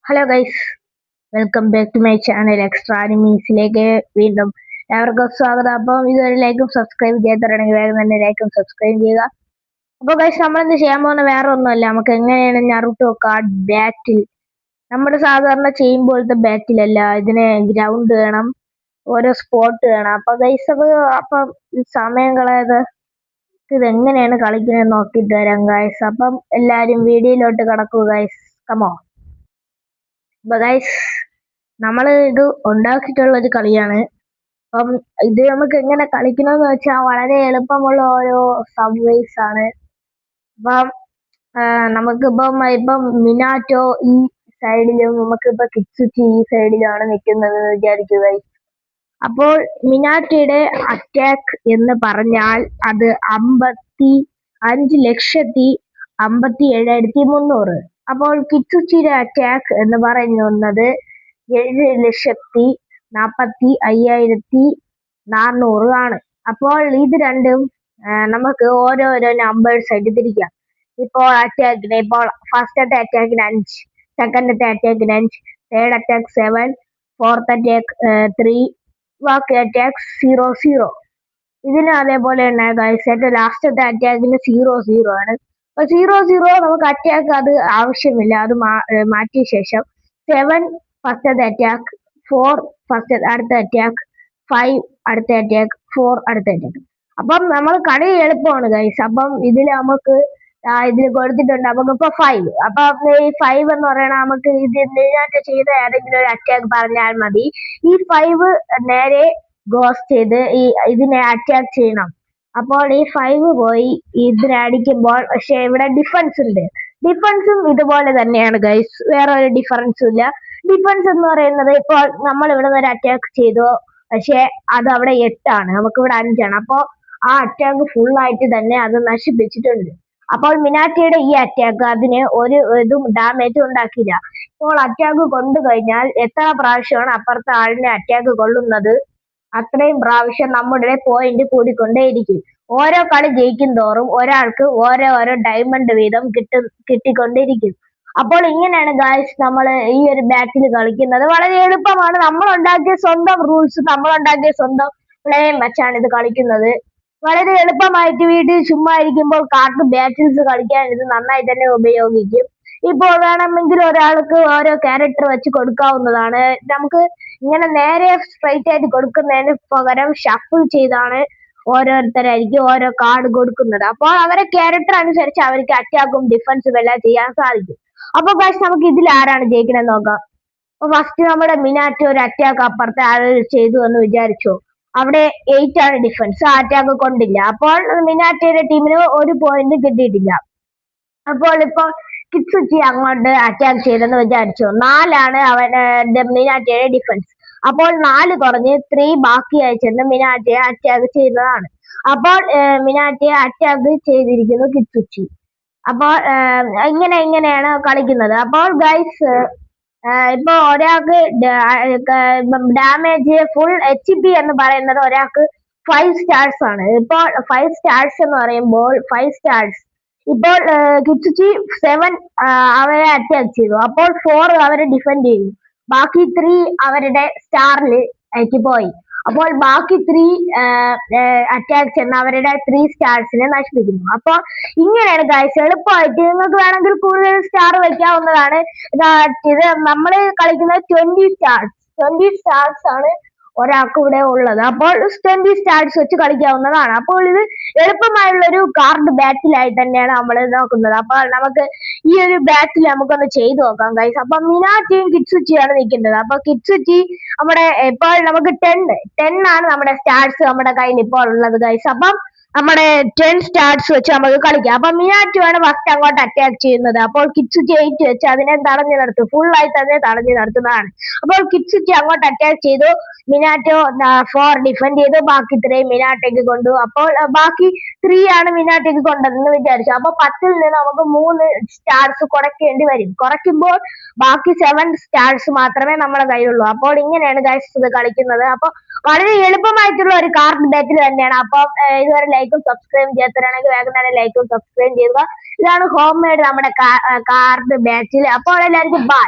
Hello guys, welcome back to my channel extra അനിമീസിലേക്ക് വീണ്ടും എല്ലാവർക്കും സ്വാഗതം. അപ്പം ഇതുവരെ ലൈക്കും സബ്സ്ക്രൈബ് ചെയ്യാത്തവരാണെങ്കിൽ വേഗം തന്നെ ലൈക്കും സബ്സ്ക്രൈബ് ചെയ്യുക. അപ്പോൾ ഗൈസ്, നമ്മളെന്ത് ചെയ്യാൻ പോകുന്ന വേറെ ഒന്നുമല്ല, നമുക്ക് എങ്ങനെയാണ് നറുട്ടോ കാർഡ് ബാറ്റിൽ നമ്മൾ സാധാരണ ചെയ്യും പോലത്തെ ബാറ്റിലല്ല, ഇതിന് ഗ്രൗണ്ട് വേണം, ഓരോ സ്പോട്ട് വേണം. അപ്പൊ ഗൈസ് അപ്പം സമയം കളയാതെ ഇതെങ്ങനെയാണ് കളിക്കുന്നത് നോക്കിയിട്ട് വരാം ഗൈസ്. അപ്പം എല്ലാരും വീഡിയോയിലോട്ട് കടക്കുക ഗൈസ്, കമോ. അപ്പൊ ഗൈസ്, നമ്മൾ ഇത് ഉണ്ടാക്കിയിട്ടുള്ള ഒരു കളിയാണ്. അപ്പം ഇത് നമുക്ക് എങ്ങനെ കളിക്കണമെന്ന് വെച്ചാൽ വളരെ എളുപ്പമുള്ള ഓരോ സബ്വേസ് ആണ്. അപ്പം നമുക്കിപ്പം മിനാറ്റോ ഈ സൈഡിലും നമുക്കിപ്പോ കിറ്റ്സുച്ചി ഈ സൈഡിലാണ് നിൽക്കുന്നത് എന്ന് വിചാരിക്കുക ഗൈസ്. അപ്പോൾ മിനാറ്റോയുടെ അറ്റാക്ക് എന്ന് പറഞ്ഞാൽ അത് 55,57,300. അപ്പോൾ കിറ്റ്സുച്ചിയുടെ അറ്റാക്ക് എന്ന് പറയുന്നത് 7,45,400 ആണ്. അപ്പോൾ ഇത് രണ്ടും നമുക്ക് ഓരോരോ നമ്പേഴ്സ് ആയിട്ട് തിരിക്കാം. ഇപ്പോൾ അറ്റാക്കിന് ഇപ്പോൾ ഫസ്റ്റത്തെ അറ്റാക്കിന് 5, സെക്കൻഡത്തെ അറ്റാക്കിന് 5, തേർഡ് അറ്റാക്ക് 7, ഫോർത്ത് അറ്റാക്ക് 3, ബാക്കി അറ്റാക്ക് 0-0. ഇതിന് അതേപോലെ തന്നെ ഗൈസ് ഏറ്റവും ലാസ്റ്റത്തെ അറ്റാക്കിന് 0-0 ആണ്. അപ്പൊ 0-0 നമുക്ക് അറ്റാക്ക് അത് ആവശ്യമില്ല, അത് മാറ്റിയ ശേഷം 7 ഫസ്റ്റത്തെ അറ്റാക്ക്, 4 ഫസ്റ്റ് അടുത്ത അറ്റാക്ക്, 5 അടുത്ത അറ്റാക്ക്, 4 അടുത്ത അറ്റാക്ക്. അപ്പം നമ്മൾ കളി എളുപ്പമാണ് ഗൈസ്. അപ്പം ഇതിൽ നമുക്ക് ഇതിൽ കൊടുത്തിട്ടുണ്ട് നമുക്കിപ്പോ 5. അപ്പൊ ഈ 5 എന്ന് പറയണ നമുക്ക് ഇത് ചെയ്ത ഏതെങ്കിലും ഒരു അറ്റാക്ക് പറഞ്ഞാൽ മതി. ഈ 5 നേരെ ഗോസ് ചെയ്ത് ഇതിനെ അറ്റാക്ക് ചെയ്യണം. അപ്പോൾ ഈ 5 പോയി ഇതിനെ അടിക്കുമ്പോൾ, പക്ഷെ ഇവിടെ ഡിഫൻസ് ഉണ്ട്. ഡിഫൻസും ഇതുപോലെ തന്നെയാണ് ഗൈസ്, വേറെ ഒരു ഡിഫറൻസും ഇല്ല. ഡിഫൻസ് എന്ന് പറയുന്നത് ഇപ്പോൾ നമ്മൾ ഇവിടെ നിന്ന് ഒരു അറ്റാക്ക് ചെയ്തു, പക്ഷെ അത് അവിടെ 8 ആണ്, നമുക്ക് ഇവിടെ 5 ആണ്. അപ്പോൾ ആ അറ്റാക്ക് ഫുൾ ആയിട്ട് തന്നെ അത് നശിപ്പിച്ചിട്ടുണ്ട്. അപ്പോൾ മിനാറ്റോയുടെ ഈ അറ്റാക്ക് അതിന് ഒരു ഇതും ഡാമേജും ഉണ്ടാക്കില്ല. ഇപ്പോൾ അറ്റാക്ക് കൊണ്ടു കഴിഞ്ഞാൽ എത്ര പ്രാവശ്യമാണ് അപ്പുറത്തെ ആളിനെ അറ്റാക്ക് കൊള്ളുന്നത് അത്രയും പ്രാവശ്യം നമ്മുടെ പോയിന്റ് കൂടിക്കൊണ്ടേയിരിക്കും. ഓരോ കളി ജയിക്കും തോറും ഒരാൾക്ക് ഓരോ ഡയമണ്ട് വീതം കിട്ടിക്കൊണ്ടിരിക്കും. അപ്പോൾ ഇങ്ങനെയാണ് ഗായ്സ് നമ്മൾ ഈ ഒരു ബാറ്റിൽ കളിക്കുന്നത്. വളരെ എളുപ്പമാണ്. നമ്മൾ ഉണ്ടാക്കിയ സ്വന്തം റൂൾസ്, നമ്മൾ ഉണ്ടാക്കിയ സ്വന്തം പ്ലേയും വെച്ചാണ് ഇത് കളിക്കുന്നത്. വളരെ എളുപ്പമായിട്ട് വീട്ടിൽ ചുമ്മാ ഇരിക്കുമ്പോൾ കാർഡ് ബാറ്റിൽസ് കളിക്കാൻ ഇത് നന്നായി തന്നെ ഉപയോഗിക്കും. ഇപ്പോൾ വേണമെങ്കിൽ ഒരാൾക്ക് ഓരോ ക്യാരക്ടർ വെച്ച് കൊടുക്കാവുന്നതാണ്. നമുക്ക് ഇങ്ങനെ നേരെ സ്ട്രൈറ്റ് ആയിട്ട് കൊടുക്കുന്നതിന് പകരം ഷഫിൾ ചെയ്താണ് ഓരോരുത്തരായിരിക്കും ഓരോ കാർഡ് കൊടുക്കുന്നത്. അപ്പോൾ അവരെ ക്യാരക്ടർ അനുസരിച്ച് അവർക്ക് അറ്റാക്കും ഡിഫൻസും എല്ലാം ചെയ്യാൻ സാധിക്കും. അപ്പൊ ഗൈസ്, നമുക്ക് ഇതിൽ ആരാണ് ജയിക്കണമെന്ന് നോക്കാം. അപ്പൊ ഫസ്റ്റ് നമ്മുടെ മിനാറ്റോ ഒരു അറ്റാക്ക് അപ്പുറത്തെ ആൾ ചെയ്തു എന്ന് വിചാരിച്ചു. അവിടെ 8 ആണ് ഡിഫൻസ്, ആ അറ്റാക്ക് കൊണ്ടില്ല. അപ്പോൾ മിനാറ്റോയുടെ ടീമിന് ഒരു പോയിന്റ് കിട്ടിയിട്ടില്ല. അപ്പോൾ ഇപ്പോൾ കിറ്റ്സുച്ചി അങ്ങോട്ട് അറ്റാക്ക് ചെയ്തെന്ന് വിചാരിച്ചു. 4 ആണ് അവന്റെ മിനാറ്റോയുടെ ഡിഫൻസ്. അപ്പോൾ 4 കുറഞ്ഞ് 3 ബാക്കിയായി ചെന്ന് മിനാറ്റയെ അറ്റാക്ക് ചെയ്യുന്നതാണ്. അപ്പോൾ മിനാറ്റയെ അറ്റാക്ക് ചെയ്തിരിക്കുന്നു കിറ്റ്സുച്ചി. അപ്പോൾ ഇങ്ങനെയാണ് കളിക്കുന്നത്. അപ്പോൾ ഗൈസ്, ഇപ്പൊ ഒരാൾക്ക് ഡാമേജ് ഫുൾ HP എന്ന് പറയുന്നത് ഒരാൾക്ക് 5 സ്റ്റാർസ് ആണ്. ഇപ്പോൾ 5 സ്റ്റാർസ് എന്ന് പറയുമ്പോൾ 5 സ്റ്റാർസ് ഇപ്പോൾ കിറ്റ്സുച്ചി 7 അവരെ അറ്റാക്ക് ചെയ്തു. അപ്പോൾ 4 അവരെ ഡിഫെൻഡ് ചെയ്തു. ബാക്കി 3 അവരുടെ സ്റ്റാറിൽ പോയി. അപ്പോൾ ബാക്കി 3 അറ്റാക്ക് ചെന്ന് അവരുടെ 3 സ്റ്റാർസിനെ നശിപ്പിക്കുന്നു. അപ്പോൾ ഇങ്ങനെയാണ് ഗൈസ് എളുപ്പമായിട്ട്. നിങ്ങൾക്ക് വേണമെങ്കിൽ കൂടുതൽ സ്റ്റാർ വെക്കാവുന്നതാണ്. ഇത് നമ്മൾ കളിക്കുന്നത് 20 സ്റ്റാർസ് ആണ് ഒരാൾക്ക് ഇവിടെ ഉള്ളത്. അപ്പോൾ 20 സ്റ്റാർസ് വെച്ച് കളിക്കാവുന്നതാണ്. അപ്പോൾ ഇത് എളുപ്പമായുള്ള ഒരു കാർഡ് ബാറ്റിലായി തന്നെയാണ് നമ്മൾ നോക്കുന്നത്. അപ്പോൾ നമുക്ക് ഈ ഒരു ബാറ്റിൽ നമുക്കൊന്ന് ചെയ്തു നോക്കാം ഗൈസ്. അപ്പൊ മിനാറ്റോയും കിറ്റ്സുച്ചിയാണ് നിൽക്കുന്നത്. അപ്പൊ കിറ്റ്സുച്ചി നമ്മുടെ ഇപ്പോൾ നമുക്ക് 10 ആണ് നമ്മുടെ സ്റ്റാർസ് നമ്മുടെ കയ്യിൽ ഇപ്പോൾ ഉള്ളത് ഗൈസ്. അപ്പം നമ്മുടെ 10 സ്റ്റാർസ് വെച്ച് നമുക്ക് കളിക്കാം. അപ്പൊ മിനാറ്റോ ആണ് ഫസ്റ്റ് അങ്ങോട്ട് അറ്റാക്ക് ചെയ്യുന്നത്. അപ്പോൾ കിറ്റ്സുച്ചി 8 വെച്ച് അതിനെ തടഞ്ഞു നിർത്തും, ഫുൾ ആയി തന്നെ തടഞ്ഞു നിർത്തുന്നതാണ്. അപ്പോൾ കിറ്റ്സുച്ചി അങ്ങോട്ട് അറ്റാക്ക് ചെയ്തു, മിനാറ്റോ 4 ഡിഫെൻഡ് ചെയ്തു, ബാക്കി 3 മിനാറ്റോയ്ക്ക് കൊണ്ടു. അപ്പോൾ ബാക്കി 3 ആണ് മിനാറ്റോയ്ക്ക് കൊണ്ടതെന്ന് വിചാരിച്ചു. അപ്പൊ 10ൽ നിന്ന് നമുക്ക് 3 സ്റ്റാർസ് കുറയ്ക്കേണ്ടി വരും. കുറയ്ക്കുമ്പോൾ ബാക്കി 7 സ്റ്റാർസ് മാത്രമേ നമ്മുടെ കയ്യിലുള്ളൂ. അപ്പോൾ ഇങ്ങനെയാണ് ഗൈസ് ഇത് കളിക്കുന്നത്. അപ്പൊ വളരെ എളുപ്പമായിട്ടുള്ള ഒരു കാർഡ് ബാറ്റിൽ തന്നെയാണ്. അപ്പം ഇതുവരെ ലൈക്കും സബ്സ്ക്രൈബ് ചെയ്യാത്തവരാണെങ്കിൽ വേഗം തന്നെ ലൈക്കും സബ്സ്ക്രൈബ് ചെയ്യുക. ഇതാണ് ഹോം മെയ്ഡ് നമ്മുടെ കാർഡ് ബാറ്റിൽ. അപ്പോൾ എല്ലാവർക്കും ബൈ.